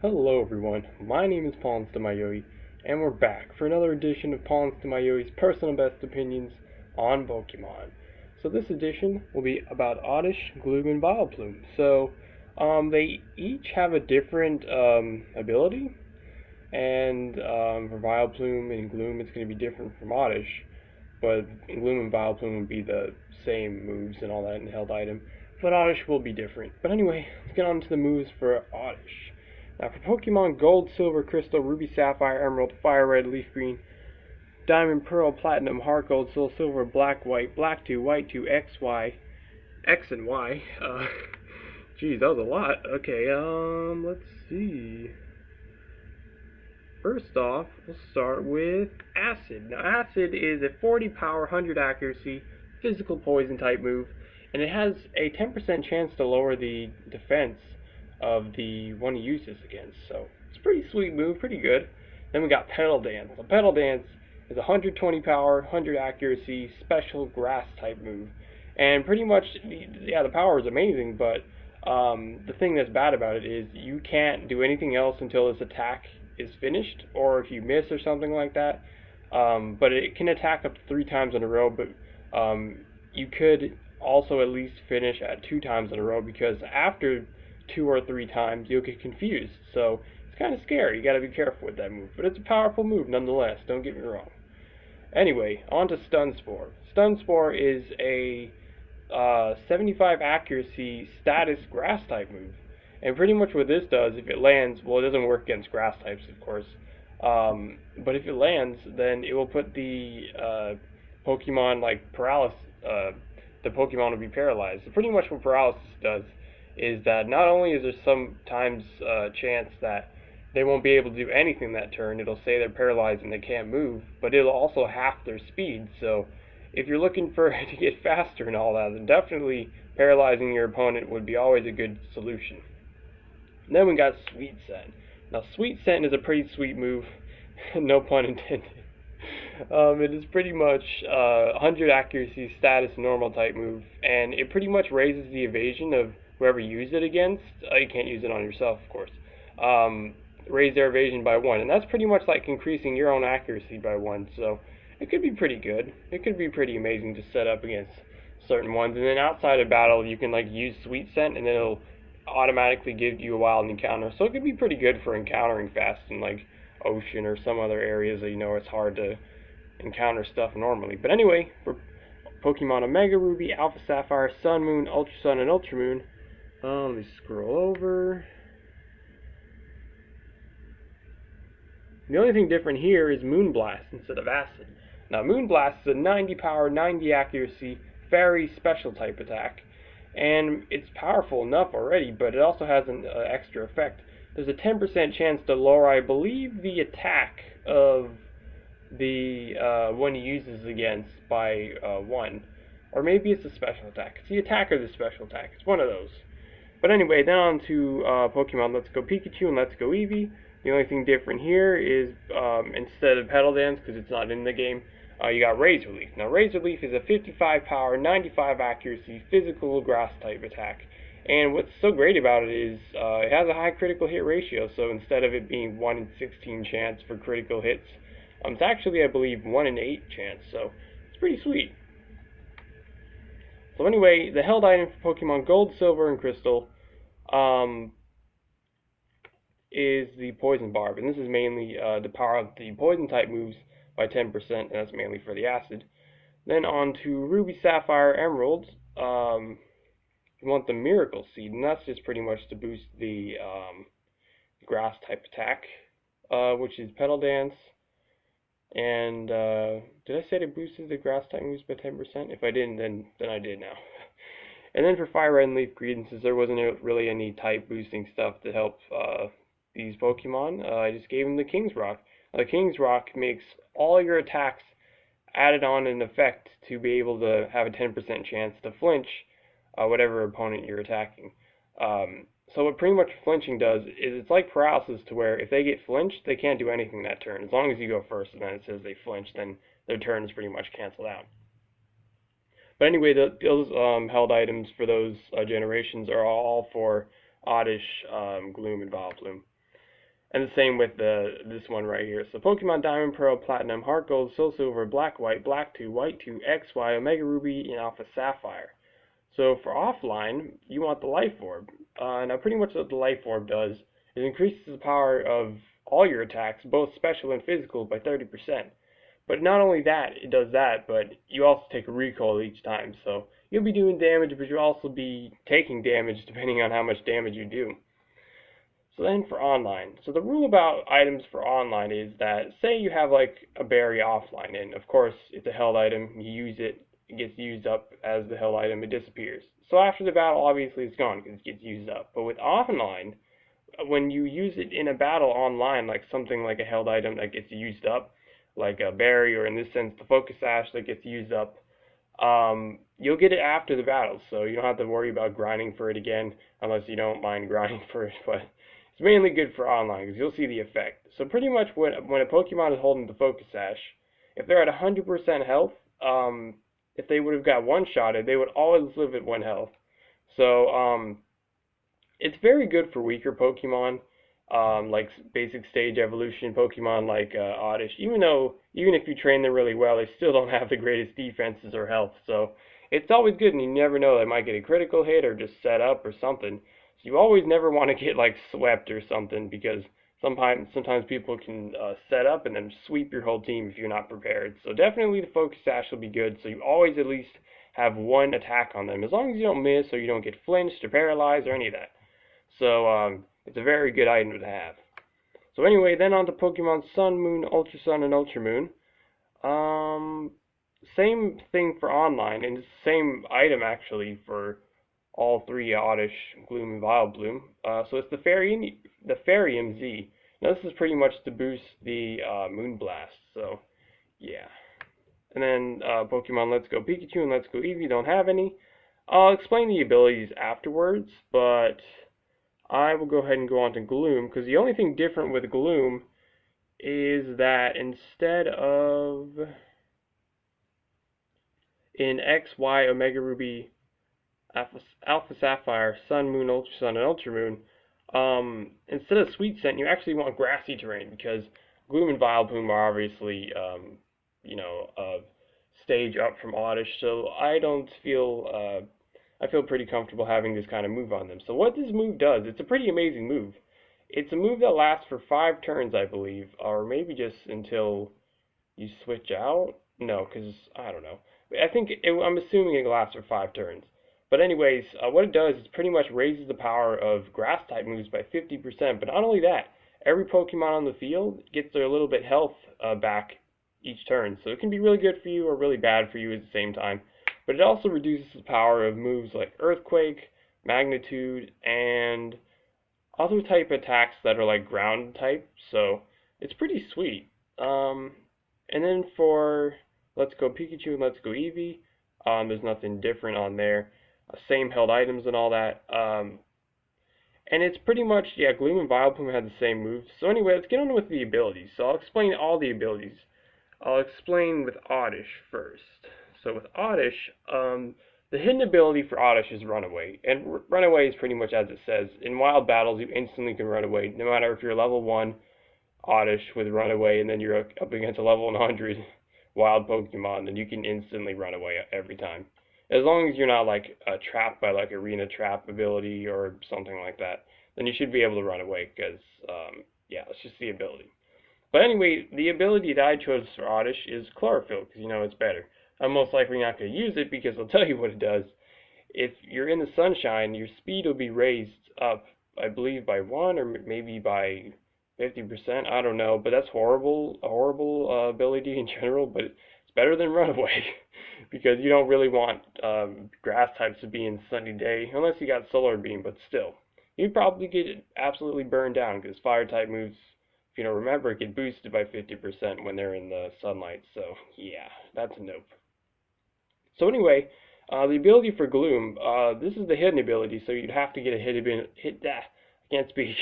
Hello everyone, my name is PauLInstaMyooin's, and we're back for another edition of PauLInstaMyooin's personal best opinions on Pokemon. So this edition will be about Oddish, Gloom, and Vileplume. They each have a different ability, and for Vileplume and Gloom it's going to be different from Oddish, but Gloom and Vileplume will be the same moves and all that in the held item, but Oddish will be different. But anyway, let's get on to the moves for Oddish. Now for Pokemon Gold, Silver, Crystal, Ruby, Sapphire, Emerald, Fire Red, Leaf Green, Diamond, Pearl, Platinum, Heart Gold, Soul Silver, Black, White, Black 2, White 2, X, Y, X and Y. Geez, that was a lot. Okay, let's see. First off, we'll start with Acid. Now, Acid is a 40 power, 100 accuracy, physical poison type move, and it has a 10% chance to lower the defense of the one you use this against. So, it's a pretty sweet move, pretty good. Then we got Petal Dance. So, Petal Dance is a 120 power, 100 accuracy, special grass type move. And pretty much, yeah, the power is amazing, but the thing that's bad about it is you can't do anything else until this attack is finished, or if you miss or something like that. But it can attack up to 3 times in a row, but you could also at least finish at 2 times in a row, because after 2 or 3 times you'll get confused. So it's kind of scary. You got to be careful with that move, but it's a powerful move nonetheless. Don't get me wrong. Anyway, on to Stun Spore. Stun Spore is a 75 accuracy status grass type move. And pretty much what this does, if it lands, well, it doesn't work against grass types, of course. But if it lands, then it will put the Pokemon like paralysis. The Pokemon will be paralyzed. So pretty much what paralysis does is that not only is there sometimes a chance that they won't be able to do anything that turn, it'll say they're paralyzed and they can't move, but it'll also half their speed. So if you're looking for to get faster and all that, then definitely paralyzing your opponent would be always a good solution. And then we got Sweet Scent. Now Sweet Scent is a pretty sweet move, no pun intended. It is pretty much 100 accuracy status normal type move, and it pretty much raises the evasion of whoever you use it against. You can't use it on yourself, of course. Raise their evasion by 1, and that's pretty much like increasing your own accuracy by 1. So it could be pretty good. It could be pretty amazing to set up against certain ones. And then outside of battle, you can like use Sweet Scent, and then it'll automatically give you a wild encounter. So it could be pretty good for encountering fast in like ocean or some other areas that you know it's hard to encounter stuff normally. But anyway, for Pokemon Omega Ruby, Alpha Sapphire, Sun Moon, Ultra Sun, and Ultra Moon, let me scroll over. The only thing different here is Moonblast instead of Acid. Now Moonblast is a 90 power, 90 accuracy, very special type attack, and it's powerful enough already, but it also has an extra effect. There's a 10% chance to lower, I believe, the attack of the one he uses against by 1. Or maybe it's a special attack. It's the attack or the special attack. It's one of those. But anyway, then on to Pokemon Let's Go Pikachu and Let's Go Eevee. The only thing different here is instead of Petal Dance, because it's not in the game, you got Razor Leaf. Now Razor Leaf is a 55 power, 95 accuracy, physical grass type attack. And what's so great about it is it has a high critical hit ratio, so instead of it being 1 in 16 chance for critical hits, it's actually, I believe, 1 in 8 chance, so it's pretty sweet. So anyway, the held item for Pokemon Gold, Silver, and Crystal is the Poison Barb, and this is mainly to power up the poison type moves by 10%, and that's mainly for the acid. Then on to Ruby, Sapphire, Emerald. You want the Miracle Seed, and that's just pretty much to boost the grass type attack, which is Petal Dance. And did I say it boosts the grass type moves by 10%? If I didn't, then I did now. And then for Fire Red and Leaf Green, since there wasn't really any type boosting stuff to help these Pokemon, I just gave them the King's Rock. Now, the King's Rock makes all your attacks added on an effect to be able to have a 10% chance to flinch whatever opponent you're attacking. So what pretty much flinching does is it's like paralysis, to where if they get flinched, they can't do anything that turn. As long as you go first and then it says they flinch, then their turn is pretty much canceled out. But anyway, those held items for those generations are all for Oddish, Gloom, and Vileplume. And the same with this one right here. So Pokemon Diamond, Pearl, Platinum, Heart Gold, Soul Silver, Black White, Black 2, White 2, XY, Omega Ruby, and Alpha Sapphire. So for offline, you want the Life Orb. Now pretty much what the Life Orb does is increases the power of all your attacks, both special and physical, by 30%. But not only that, it does that, but you also take a recoil each time. So you'll be doing damage, but you'll also be taking damage depending on how much damage you do. So then for online. So the rule about items for online is that, say you have like a berry offline, and of course it's a held item, you use it, it gets used up as the held item, it disappears. So after the battle, obviously it's gone because it gets used up. But with online, when you use it in a battle online, like something like a held item that gets used up, like a berry, or in this sense the focus sash that gets used up, you'll get it after the battle, so you don't have to worry about grinding for it again, unless you don't mind grinding for it. But it's mainly good for online because you'll see the effect. So pretty much when a Pokemon is holding the focus sash, if they're at 100% health, if they would have got one-shotted, they would always live at 1 health. So it's very good for weaker Pokemon, like basic stage evolution Pokemon like Oddish. Even if you train them really well, they still don't have the greatest defenses or health. So it's always good, and you never know, they might get a critical hit or just set up or something. So you always never want to get like swept or something, because sometimes people can set up and then sweep your whole team if you're not prepared. So definitely the focus sash will be good, so you always at least have one attack on them, as long as you don't miss or you don't get flinched or paralyzed or any of that. So it's a very good item to have. So anyway, then on to Pokemon Sun, Moon, Ultra Sun, and Ultra Moon. Same thing for online, and it's the same item actually for all three, Oddish, Gloom, and Vileplume. So it's the Fairy Z. Now this is pretty much to boost the Moonblast, so yeah. And then Pokemon Let's Go Pikachu and Let's Go Eevee don't have any. I'll explain the abilities afterwards, but I will go ahead and go on to Gloom, because the only thing different with Gloom is that instead of in X, Y, Omega Ruby, Alpha Sapphire, Sun, Moon, Ultra Sun, and Ultra Moon, instead of Sweet Scent, you actually want grassy terrain, because Gloom and Vileplume are obviously, a stage up from Oddish, so I feel pretty comfortable having this kind of move on them. So what this move does, it's a pretty amazing move. It's a move that lasts for 5 turns, I believe, or maybe just until you switch out. No, because I don't know. I'm assuming it lasts for 5 turns. But anyways, what it does is pretty much raises the power of grass-type moves by 50%. But not only that, every Pokemon on the field gets their little bit health back each turn. So it can be really good for you or really bad for you at the same time. But it also reduces the power of moves like Earthquake, Magnitude, and other type attacks that are like ground type. So it's pretty sweet. And then for Let's Go Pikachu and Let's Go Eevee, there's nothing different on there. Same held items and all that. And it's pretty much, yeah, Gloom and Vileplume had the same moves. So anyway, let's get on with the abilities. So I'll explain all the abilities. I'll explain with Oddish first. So with Oddish, the hidden ability for Oddish is Runaway. And Runaway is pretty much as it says. In wild battles, you instantly can run away. No matter if you're level 1 Oddish with Runaway, and then you're up against a level 100 wild Pokemon, then you can instantly run away every time. As long as you're not like trapped by like Arena Trap ability or something like that, then you should be able to run away, because, yeah, it's just the ability. But anyway, the ability that I chose for Oddish is Chlorophyll, because it's better. I'm most likely not going to use it, because I'll tell you what it does. If you're in the sunshine, your speed will be raised up, I believe, by 1 or maybe by 50%. I don't know, but that's a horrible ability in general, but it's better than Runaway, because you don't really want grass types to be in sunny day, unless you got Solar Beam, but still. You'd probably get absolutely burned down, because fire type moves, if you don't remember, get boosted by 50% when they're in the sunlight, so yeah, that's a nope. So anyway, the ability for Gloom, this is the hidden ability, so you'd have to get a I can't speak.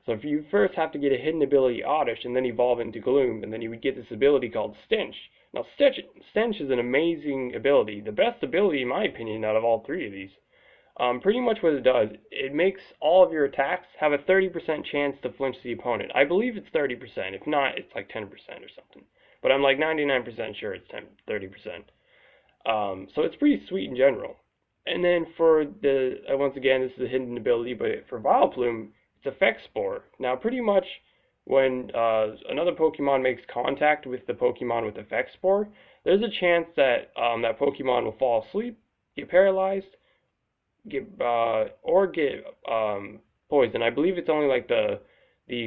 So if you first have to get a hidden ability Oddish and then evolve it into Gloom, and then you would get this ability called Stench. Now Stench is an amazing ability, the best ability in my opinion out of all 3 of these. Pretty much what it does, it makes all of your attacks have a 30% chance to flinch the opponent. I believe it's 30%. If not, it's like 10% or something. But I'm like 99% sure it's 30%. So it's pretty sweet in general. And then for the, once again, this is a hidden ability, but for Vileplume, it's Effect Spore. Now, pretty much when another Pokemon makes contact with the Pokemon with Effect Spore, there's a chance that that Pokemon will fall asleep, get paralyzed, get poisoned. I believe it's only like the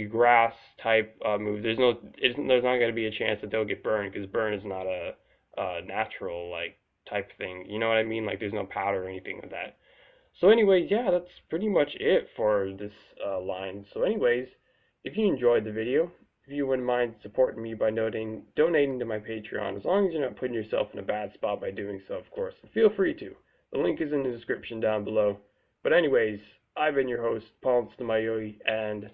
grass type move. There's not going to be a chance that they'll get burned, because burn is not a natural like type thing. You know what I mean? Like there's no powder or anything like that. So anyways, yeah, that's pretty much it for this line. So anyways, if you enjoyed the video, if you wouldn't mind supporting me by donating to my Patreon, as long as you're not putting yourself in a bad spot by doing so, of course, feel free to. The link is in the description down below. But anyways, I've been your host, PauLInstaMyooin's, and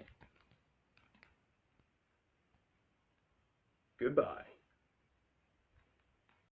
goodbye.